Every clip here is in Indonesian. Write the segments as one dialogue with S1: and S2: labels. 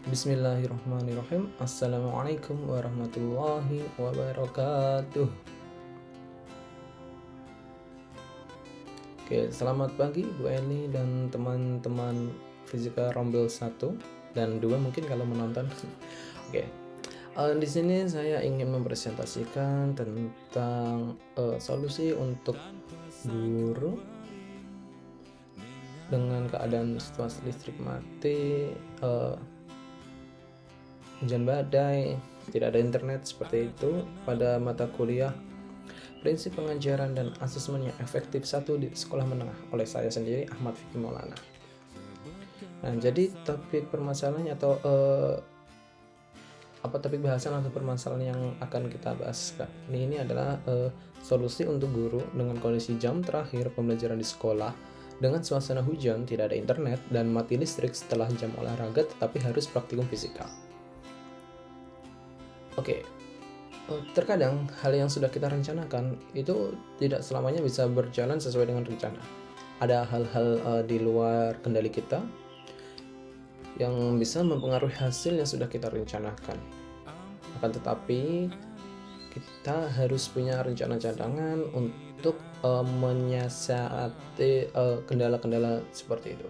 S1: Bismillahirrahmanirrahim. Assalamualaikum warahmatullahi wabarakatuh. Oke, selamat pagi Bu Eli dan teman-teman Fisika Rombel 1 dan 2 mungkin kalau menonton. Oke. Di sini saya ingin mempresentasikan tentang solusi untuk guru dengan keadaan situasi listrik mati, hujan badai, tidak ada internet seperti itu pada mata kuliah prinsip pengajaran dan asesmen yang efektif 1 di sekolah menengah oleh saya sendiri Ahmad Fikri Maulana. Nah, jadi topik permasalahannya atau topik bahasan atau permasalahan yang akan kita bahas kali ini adalah solusi untuk guru dengan kondisi jam terakhir pembelajaran di sekolah dengan suasana hujan, tidak ada internet, dan mati listrik setelah jam olahraga tetapi harus praktikum fisika. Oke, terkadang hal yang sudah kita rencanakan itu tidak selamanya bisa berjalan sesuai dengan rencana. Ada hal-hal di luar kendali kita yang bisa mempengaruhi hasil yang sudah kita rencanakan. Akan tetapi kita harus punya rencana cadangan untuk menyiasati kendala-kendala seperti itu.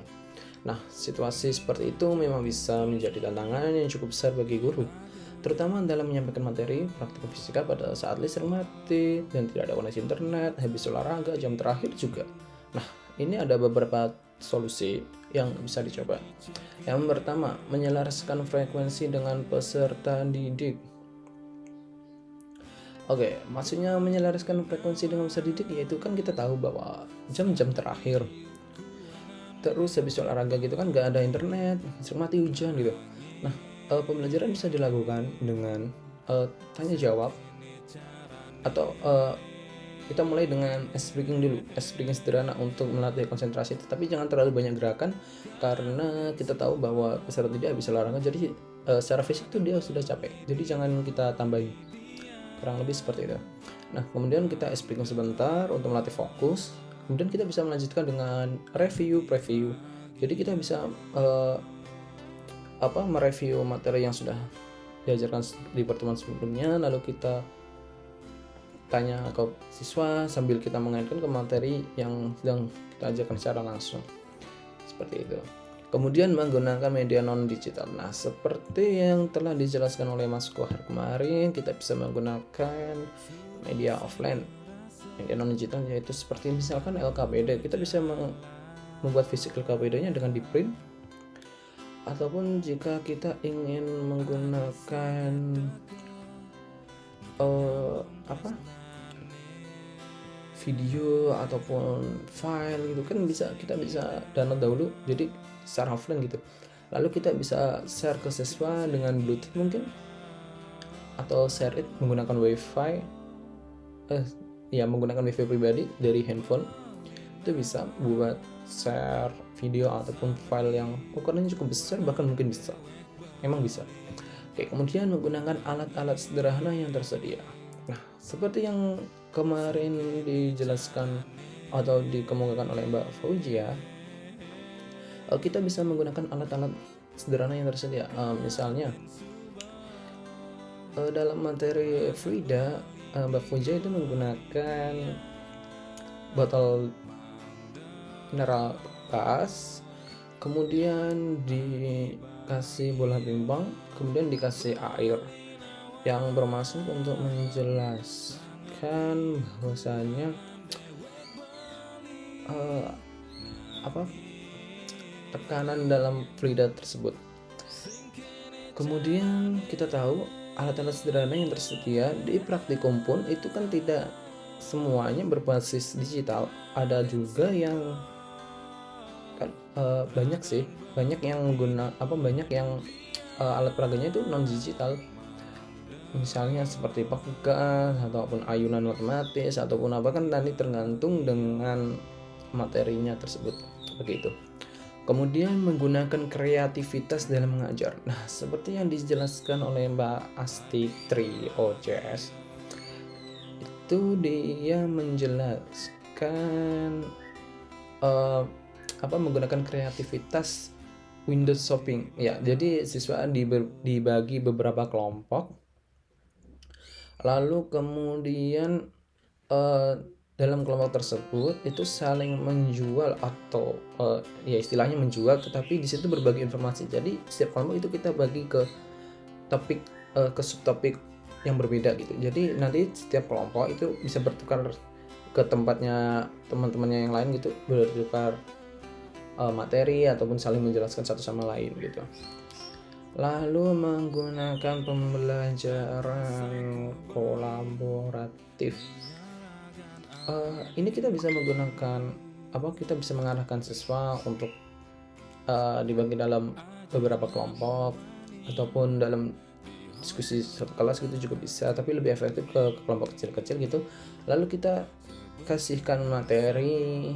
S1: Nah, situasi seperti itu memang bisa menjadi tantangan yang cukup besar bagi guru, terutama dalam menyampaikan materi praktikum fisika pada saat listrik mati dan tidak ada koneksi internet, habis olahraga, jam terakhir juga. Nah, ini ada beberapa solusi yang bisa dicoba. Yang pertama, menyelaraskan frekuensi dengan peserta didik. Oke, maksudnya menyelaraskan frekuensi dengan peserta didik yaitu kan kita tahu bahwa jam-jam terakhir terus habis olahraga gitu kan gak ada internet, mati hujan gitu. Nah, pembelajaran bisa dilakukan dengan tanya jawab atau kita mulai dengan ice breaking dulu, ice breaking sederhana untuk melatih konsentrasi, tetapi jangan terlalu banyak gerakan karena kita tahu bahwa peserta didik habis olahraga jadi secara fisik tuh dia sudah capek, jadi jangan kita tambahin, kurang lebih seperti itu. Nah, kemudian kita ice breaking sebentar untuk melatih fokus, kemudian kita bisa melanjutkan dengan preview. Jadi kita bisa mereview materi yang sudah diajarkan di pertemuan sebelumnya, lalu kita tanya ke siswa sambil kita mengaitkan ke materi yang sedang kita ajarkan secara langsung, seperti itu. Kemudian menggunakan media non digital. Nah, seperti yang telah dijelaskan oleh Mas Kohar kemarin, kita bisa menggunakan media offline, media non digital, yaitu seperti misalkan LKPD. Kita bisa membuat fisik LKPD-nya dengan di print, ataupun jika kita ingin menggunakan video ataupun file gitu kan kita bisa download dahulu jadi secara offline gitu, lalu kita bisa share ke siswa dengan Bluetooth mungkin, atau share it menggunakan wifi menggunakan wifi pribadi dari handphone. Itu bisa buat share video ataupun file yang ukurannya cukup besar, bahkan mungkin bisa, memang bisa. Oke, kemudian menggunakan alat-alat sederhana yang tersedia. Nah, seperti yang kemarin dijelaskan atau dikemukakan oleh Mbak Fauzia, kita bisa menggunakan alat-alat sederhana yang tersedia. Misalnya dalam materi Frida, Mbak Fauzia itu menggunakan botol mineral gas, kemudian dikasih bola pingpong, kemudian dikasih air yang bermaksud untuk menjelaskan bahwasanya tekanan dalam fluida tersebut. Kemudian kita tahu alat-alat sederhana yang tersedia di praktikum pun itu kan tidak semuanya berbasis digital, ada juga yang kan banyak yang alat peraganya itu non digital, misalnya seperti pegas ataupun ayunan matematis ataupun apa, kan nanti tergantung dengan materinya tersebut, begitu. Kemudian menggunakan kreativitas dalam mengajar. Nah, seperti yang dijelaskan oleh Mbak Asti Tri OJS, itu dia menjelaskan menggunakan kreativitas window shopping. Ya, jadi siswa dibagi beberapa kelompok, lalu kemudian dalam kelompok tersebut itu saling menjual atau ya istilahnya menjual, tetapi di situ berbagi informasi. Jadi setiap kelompok itu kita bagi ke topik, ke subtopik yang berbeda gitu. Jadi nanti setiap kelompok itu bisa bertukar ke tempatnya teman-temannya yang lain gitu, bertukar materi ataupun saling menjelaskan satu sama lain gitu. Lalu menggunakan pembelajaran kolaboratif. Ini kita bisa menggunakan kita bisa mengarahkan siswa untuk dibagi dalam beberapa kelompok ataupun dalam diskusi satu kelas gitu juga bisa, tapi lebih efektif ke kelompok kecil-kecil gitu. Lalu kita kasihkan materi,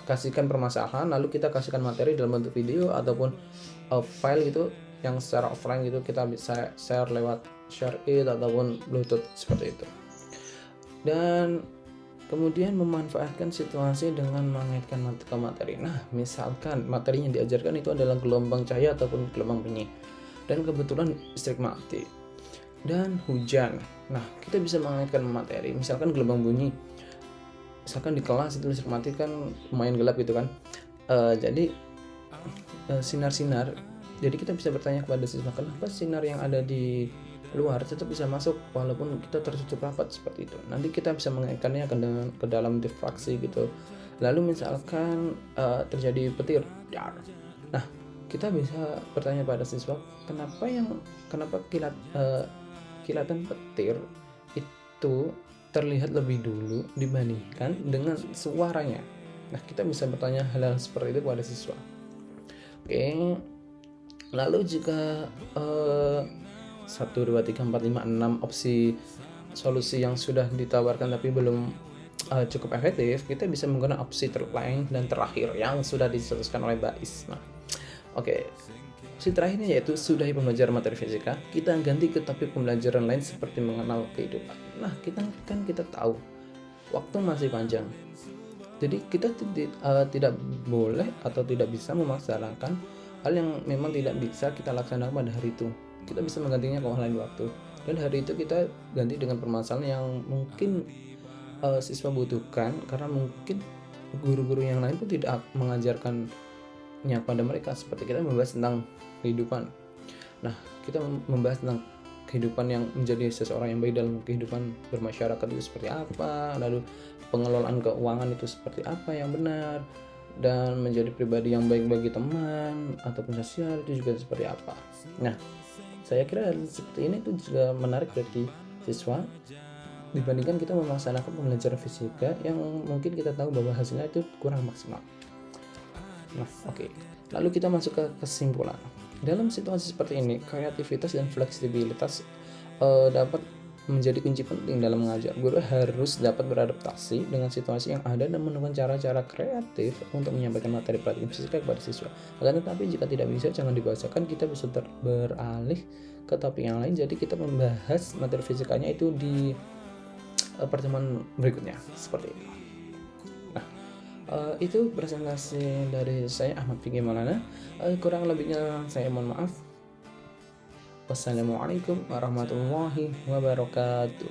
S1: kasihkan permasalahan, lalu kita kasihkan materi dalam bentuk video ataupun file gitu yang secara offline gitu, kita bisa share lewat ShareIt ataupun Bluetooth seperti itu. Dan kemudian memanfaatkan situasi dengan mengaitkan ke materi. Nah, misalkan materi yang diajarkan itu adalah gelombang cahaya ataupun gelombang bunyi, dan kebetulan listrik mati dan hujan. Nah, kita bisa mengaitkan materi, misalkan gelombang bunyi. Misalkan di kelas itu listrik mati kan lumayan gelap gitu kan. Jadi sinar-sinar. Jadi kita bisa bertanya kepada siswa, kenapa sinar yang ada di luar tetap bisa masuk walaupun kita tertutup rapat seperti itu. Nanti kita bisa mengaitkannya ke dalam difraksi gitu. Lalu misalkan terjadi petir. Nah, kita bisa bertanya pada siswa, kenapa kilatan petir itu terlihat lebih dulu dibandingkan dengan suaranya. Nah, kita bisa bertanya hal-hal seperti itu kepada siswa. Oke. Lalu jika 1, 2, 3, 4, 5, 6 opsi solusi yang sudah ditawarkan tapi belum cukup efektif, kita bisa menggunakan opsi lain dan terakhir yang sudah dicetuskan oleh Mbak Isma. Oke. Opsi terakhirnya yaitu sudahi pembelajaran materi fisika, kita ganti ke topik pembelajaran lain seperti mengenal kehidupan. Nah, kita tahu waktu masih panjang. Jadi kita tidak boleh atau tidak bisa memaksakan hal yang memang tidak bisa kita laksanakan pada hari itu. Kita bisa menggantinya ke lain waktu. Dan hari itu kita ganti dengan permasalahan yang mungkin siswa butuhkan, karena mungkin guru-guru yang lain pun tidak mengajarkannya pada mereka. Seperti kita membahas tentang kehidupan. Nah, kita membahas tentang kehidupan yang menjadi seseorang yang baik dalam kehidupan bermasyarakat itu seperti apa, lalu pengelolaan keuangan itu seperti apa yang benar, dan menjadi pribadi yang baik bagi teman ataupun sosial itu juga seperti apa. Nah, saya kira seperti ini itu juga menarik bagi siswa dibandingkan kita melaksanakan pembelajaran fisika yang mungkin kita tahu bahwa hasilnya itu kurang maksimal. Nah, oke. Lalu kita masuk ke kesimpulan. Dalam situasi seperti ini, kreativitas dan fleksibilitas dapat menjadi kunci penting dalam mengajar. Guru harus dapat beradaptasi dengan situasi yang ada dan menemukan cara-cara kreatif untuk menyampaikan materi praktik fisika kepada siswa. Akan tetapi jika tidak bisa, jangan dibahasakan, kita bisa beralih ke topik yang lain. Jadi kita membahas materi fisikanya itu di pertemuan berikutnya seperti itu. Nah, itu presentasi dari saya Ahmad Fikri Maulana. Kurang lebihnya saya mohon maaf. Wassalamualaikum warahmatullahi wabarakatuh.